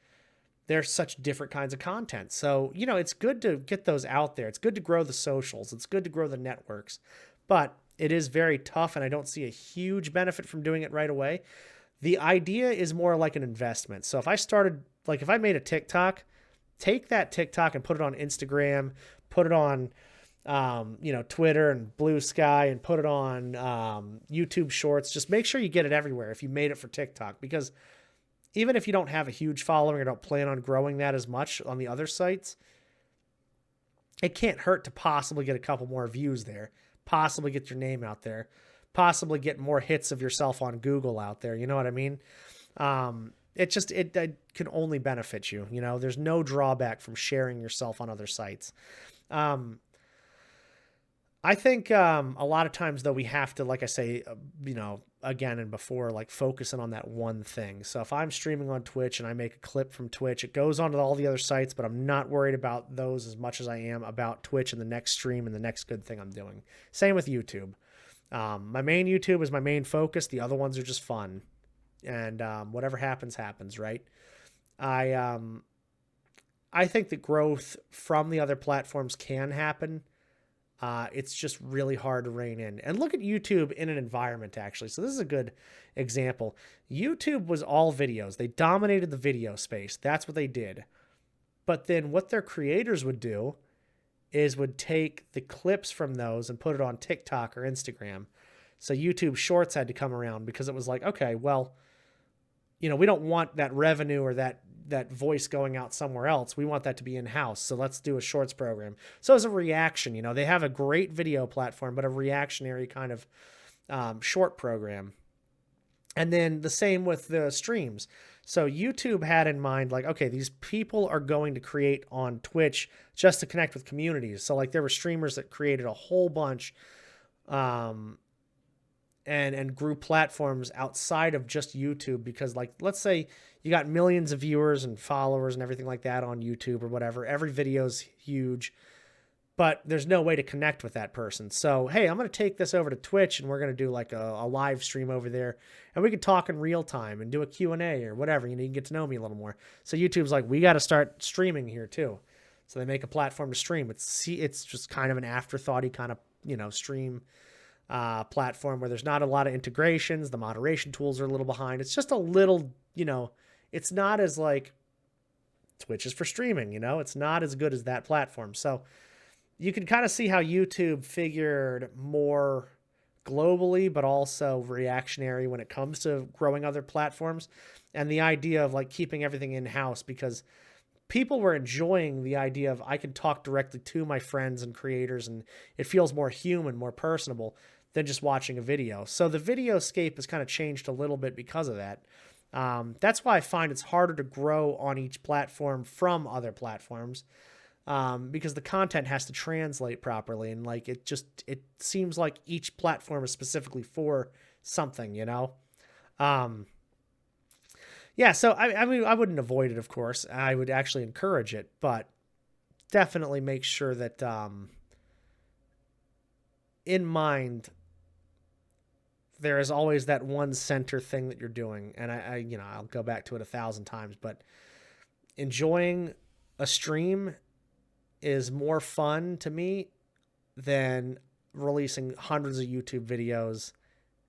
they're such different kinds of content. So, it's good to get those out there. It's good to grow the socials. It's good to grow the networks. But it is very tough, and I don't see a huge benefit from doing it right away. The idea is more like an investment. So if I made a TikTok, take that TikTok and put it on Instagram, put it on, Twitter and Blue Sky, and put it on YouTube Shorts. Just make sure you get it everywhere if you made it for TikTok, because even if you don't have a huge following or don't plan on growing that as much on the other sites, it can't hurt to possibly get a couple more views there, possibly get your name out there, possibly get more hits of yourself on Google out there. You know what I mean? It can only benefit you. There's no drawback from sharing yourself on other sites. I think a lot of times, though, we have to, like I say, again and before, like, focusing on that one thing. So if I'm streaming on Twitch and I make a clip from Twitch, it goes onto all the other sites, but I'm not worried about those as much as I am about Twitch and the next stream and the next good thing I'm doing. Same with YouTube. My main YouTube is my main focus. The other ones are just fun. And whatever happens, right? I think that growth from the other platforms can happen. It's just really hard to rein in. And look at YouTube in an environment, actually. So this is a good example. YouTube was all videos. They dominated the video space. That's what they did. But then what their creators would do is would take the clips from those and put it on TikTok or Instagram. So YouTube Shorts had to come around because it was like, okay, well, we don't want that revenue or that voice going out somewhere else. We want that to be in-house. So let's do a Shorts program. So as a reaction, they have a great video platform, but a reactionary kind of short program. And then the same with the streams. So YouTube had in mind, like, okay, these people are going to create on Twitch just to connect with communities. So, like, there were streamers that created a whole bunch and grew platforms outside of just YouTube, because, like, let's say you got millions of viewers and followers and everything like that on YouTube or whatever. Every video's huge, but there's no way to connect with that person. So, hey, I'm going to take this over to Twitch, and we're going to do like a live stream over there, and we can talk in real time and do a Q&A or whatever. You can get to know me a little more. So YouTube's like, we got to start streaming here too. So they make a platform to stream. It's just kind of an afterthoughty kind of, stream platform where there's not a lot of integrations. The moderation tools are a little behind. It's just a little, it's not as like Twitch is for streaming, it's not as good as that platform. So you can kind of see how YouTube figured more globally, but also reactionary when it comes to growing other platforms, and the idea of, like, keeping everything in-house, because people were enjoying the idea of, I can talk directly to my friends and creators, and it feels more human, more personable than just watching a video. So the videoscape has kind of changed a little bit because of that. That's why I find it's harder to grow on each platform from other platforms, because the content has to translate properly. And, like, it seems like each platform is specifically for something, Yeah, so I mean, I wouldn't avoid it, of course. I would actually encourage it, but definitely make sure that in mind there is always that one center thing that you're doing. And I'll go back to it 1,000 times, but enjoying a stream is more fun to me than releasing hundreds of YouTube videos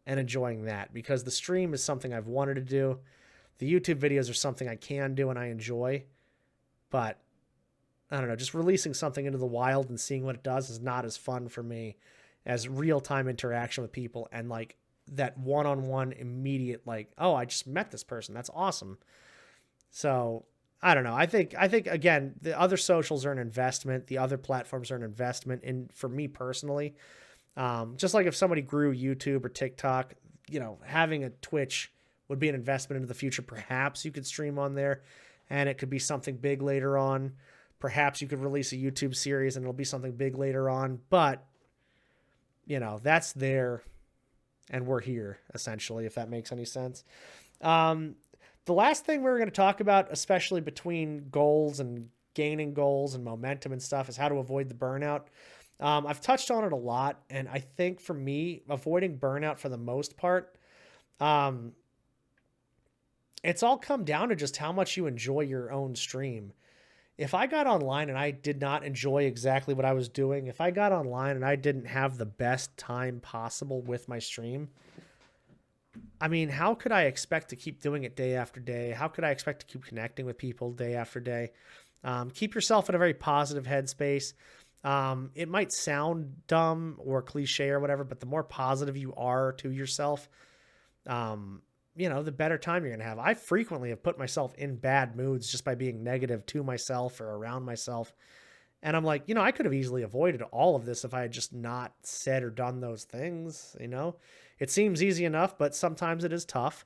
and enjoying that, because the stream is something I've wanted to do. The YouTube videos are something I can do and I enjoy, but I don't know, just releasing something into the wild and seeing what it does is not as fun for me as real-time interaction with people and like that one-on-one immediate, like, oh, I just met this person. That's awesome. So I don't know. I think again, the other socials are an investment. The other platforms are an investment. And for me personally, just like if somebody grew YouTube or TikTok, you know, having a Twitch would be an investment into the future. Perhaps you could stream on there and it could be something big later on. Perhaps you could release a YouTube series and it'll be something big later on. But, you know, that's there and we're here, essentially, if that makes any sense. The last thing we're going to talk about, especially between goals and gaining goals and momentum and stuff, is how to avoid the burnout. I've touched on it a lot, and I think for me, avoiding burnout for the most part, it's all come down to just how much you enjoy your own stream. If I got online and I did not enjoy exactly what I was doing, if I got online and I didn't have the best time possible with my stream, I mean, how could I expect to keep doing it day after day? How could I expect to keep connecting with people day after day? Keep yourself in a very positive headspace. It might sound dumb or cliche or whatever, but the more positive you are to yourself, you know, the better time you're going to have. I frequently have put myself in bad moods just by being negative to myself or around myself. And I'm like, you know, I could have easily avoided all of this if I had just not said or done those things, you know? It seems easy enough, but sometimes it is tough.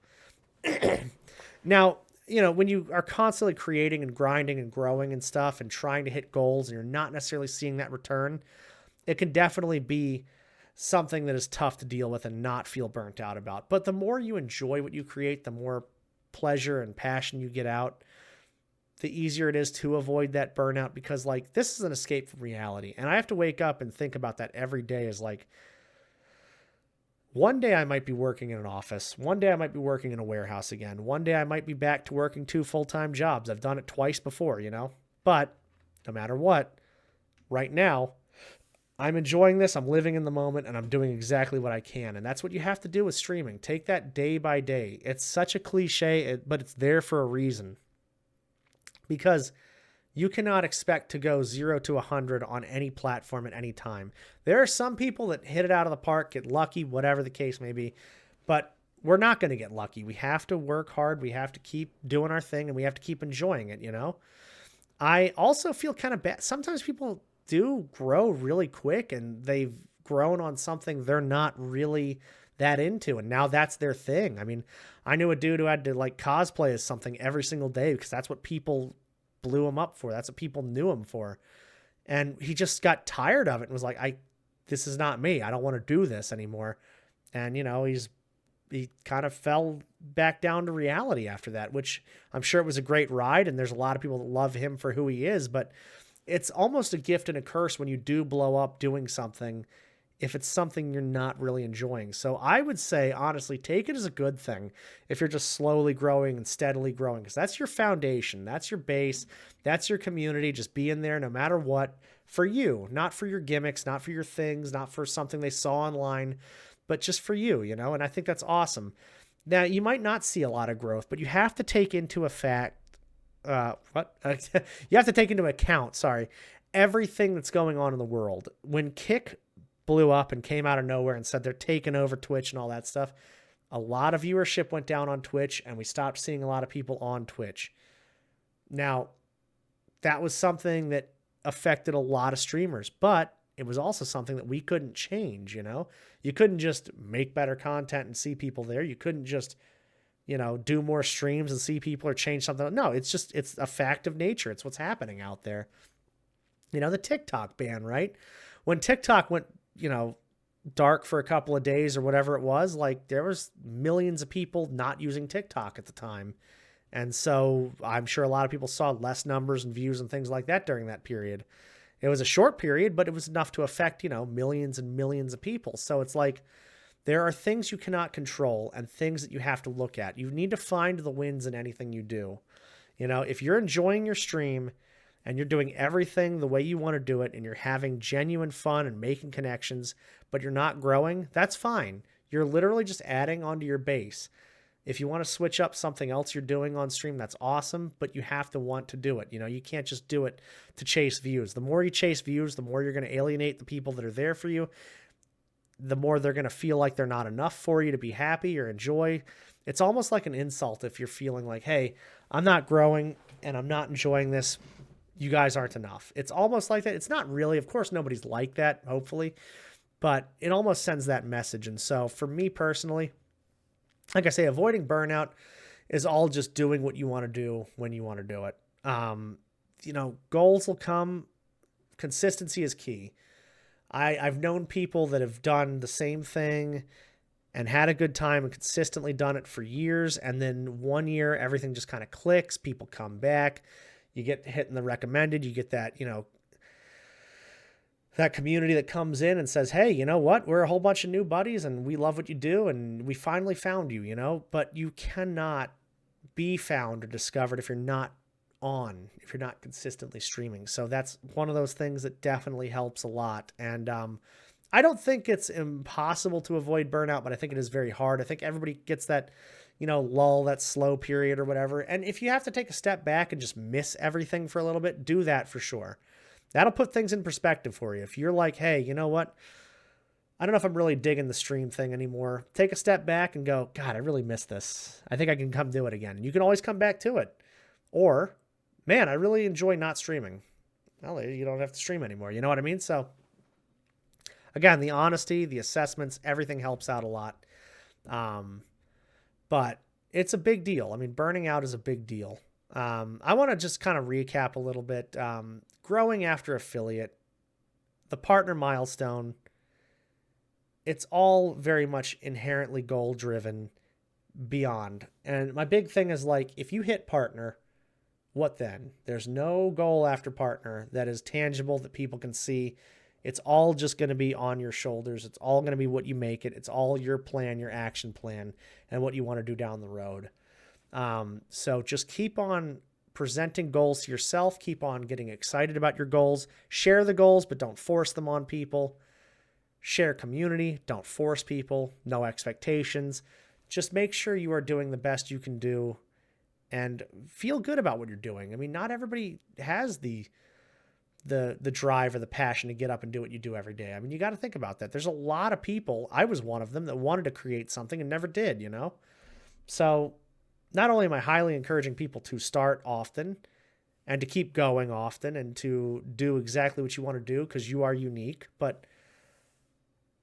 Now, you know, when you are constantly creating and grinding and growing and stuff and trying to hit goals and you're not necessarily seeing that return, it can definitely be something that is tough to deal with and not feel burnt out about. But the more you enjoy what you create, the more pleasure and passion you get out, the easier it is to avoid that burnout, because like this is an escape from reality. And I have to wake up and think about that every day, is like, one day I might be working in an office. One day I might be working in a warehouse again. One day I might be back to working 2 full-time jobs. I've done it twice before, you know? But no matter what, right now, I'm enjoying this. I'm living in the moment and I'm doing exactly what I can. And that's what you have to do with streaming. Take that day by day. It's such a cliche, but it's there for a reason. Because you cannot expect to go 0 to 100 on any platform at any time. There are some people that hit it out of the park, get lucky, whatever the case may be, but we're not going to get lucky. We have to work hard. We have to keep doing our thing and we have to keep enjoying it, you know? I also feel kind of bad. Sometimes people do grow really quick and they've grown on something they're not really that into, and now that's their thing. I mean, I knew a dude who had to like cosplay as something every single day because that's what people blew him up for. That's what people knew him for. And he just got tired of it and was like, this is not me. I don't want to do this anymore. And, you know, he kind of fell back down to reality after that, which I'm sure it was a great ride. And there's a lot of people that love him for who he is, but it's almost a gift and a curse when you do blow up doing something, if it's something you're not really enjoying. So I would say, honestly, take it as a good thing if you're just slowly growing and steadily growing, because that's your foundation. That's your base. That's your community. Just be in there no matter what, for you, not for your gimmicks, not for your things, not for something they saw online, but just for you, you know? And I think that's awesome. Now, you might not see a lot of growth, but you have to take into you have to take into account, everything that's going on in the world. When Kick blew up and came out of nowhere and said they're taking over Twitch and all that stuff, a lot of viewership went down on Twitch and we stopped seeing a lot of people on Twitch. Now, that was something that affected a lot of streamers, but it was also something that we couldn't change, you know? You couldn't just make better content and see people there. You couldn't just, you know, do more streams and see people or change something. No, it's a fact of nature. It's what's happening out there. You know, the TikTok ban, right? When TikTok went, you know, dark for a couple of days or whatever it was, like there was millions of people not using TikTok at the time. And so I'm sure a lot of people saw less numbers and views and things like that during that period. It was a short period, but it was enough to affect, you know, millions and millions of people. So it's like, there are things you cannot control and things that you have to look at. You need to find the wins in anything you do. You know, if you're enjoying your stream and you're doing everything the way you want to do it and you're having genuine fun and making connections, but you're not growing, that's fine. You're literally just adding onto your base. If you want to switch up something else you're doing on stream, that's awesome, but you have to want to do it. You can't just do it to chase views. The more you chase views, the more you're going to alienate the people that are there for you. The more they're going to feel like they're not enough for you to be happy or enjoy. It's almost like an insult if you're feeling like, hey, I'm not growing and I'm not enjoying this. You guys aren't enough. It's almost like that. It's not really. Of course, nobody's like that, hopefully, but it almost sends that message. And so for me personally, like I say, avoiding burnout is all just doing what you want to do when you want to do it. Goals will come. Consistency is key. I've known people that have done the same thing and had a good time and consistently done it for years. And then 1 year, everything just kind of clicks. People come back. You get hit in the recommended. You get that, that community that comes in and says, hey, you know what? We're a whole bunch of new buddies and we love what you do. And we finally found you, but you cannot be found or discovered if you're not if you're not consistently streaming. So that's one of those things that definitely helps a lot. And I don't think it's impossible to avoid burnout, but I think it is very hard. I think everybody gets that, lull, that slow period or whatever. And if you have to take a step back and just miss everything for a little bit, do that for sure. That'll put things in perspective for you. If you're like, hey, you know what? I don't know if I'm really digging the stream thing anymore. Take a step back and go, God, I really missed this. I think I can come do it again. And you can always come back to it. Or, man, I really enjoy not streaming. Well, you don't have to stream anymore. You know what I mean? So, again, the honesty, the assessments, everything helps out a lot. But it's a big deal. I mean, burning out is a big deal. I want to just kind of recap a little bit. Growing after affiliate, the partner milestone, it's all very much inherently goal driven beyond. And my big thing is like, if you hit partner, what then? There's no goal after partner that is tangible that people can see. It's all just going to be on your shoulders. It's all going to be what you make it. It's all your plan, your action plan, and what you want to do down the road. So just keep on presenting goals to yourself. Keep on getting excited about your goals. Share the goals, but don't force them on people. Share community. Don't force people. No expectations. Just make sure you are doing the best you can do and feel good about what you're doing. I mean, not everybody has the drive or the passion to get up and do what you do every day. I mean, you got to think about that. There's a lot of people, I was one of them, that wanted to create something and never did, So not only am I highly encouraging people to start often and to keep going often and to do exactly what you want to do because you are unique, but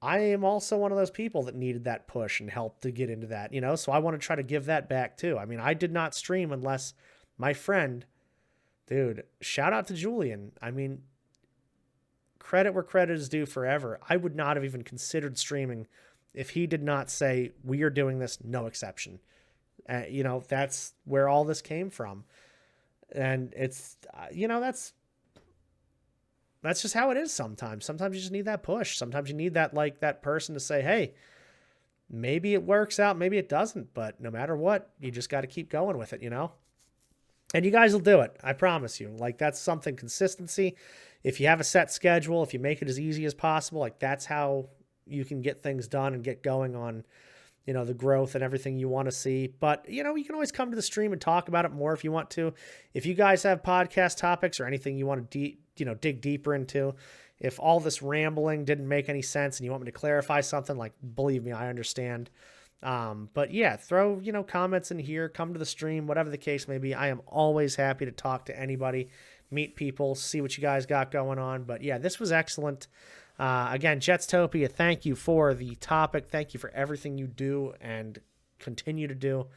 I am also one of those people that needed that push and help to get into that, So I want to try to give that back too. I mean, I did not stream unless my friend, dude, shout out to Julian. I mean, credit where credit is due forever. I would not have even considered streaming if he did not say, we are doing this, no exception. That's where all this came from. And it's, that's just how it is sometimes. Sometimes you just need that push. Sometimes you need that person to say, hey, maybe it works out, maybe it doesn't, but no matter what, you just got to keep going with it, And you guys will do it. I promise you. That's something, consistency. If you have a set schedule, if you make it as easy as possible, that's how you can get things done and get going on, the growth and everything you want to see. But, you can always come to the stream and talk about it more if you want to. If you guys have podcast topics or anything you want to dig deeper into, if all this rambling didn't make any sense and you want me to clarify something, believe me, I understand. But yeah, throw, comments in here, come to the stream, whatever the case may be. I am always happy to talk to anybody, meet people, see what you guys got going on. But yeah, this was excellent. Again, Jetstopia, thank you for the topic. Thank you for everything you do and continue to do.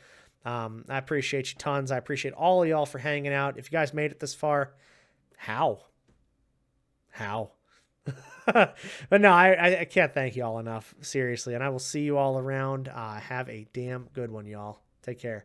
I appreciate you tons. I appreciate all of y'all for hanging out. If you guys made it this far, how? But no, I can't thank y'all enough, seriously. And I will see you all around. Have a damn good one, y'all. Take care.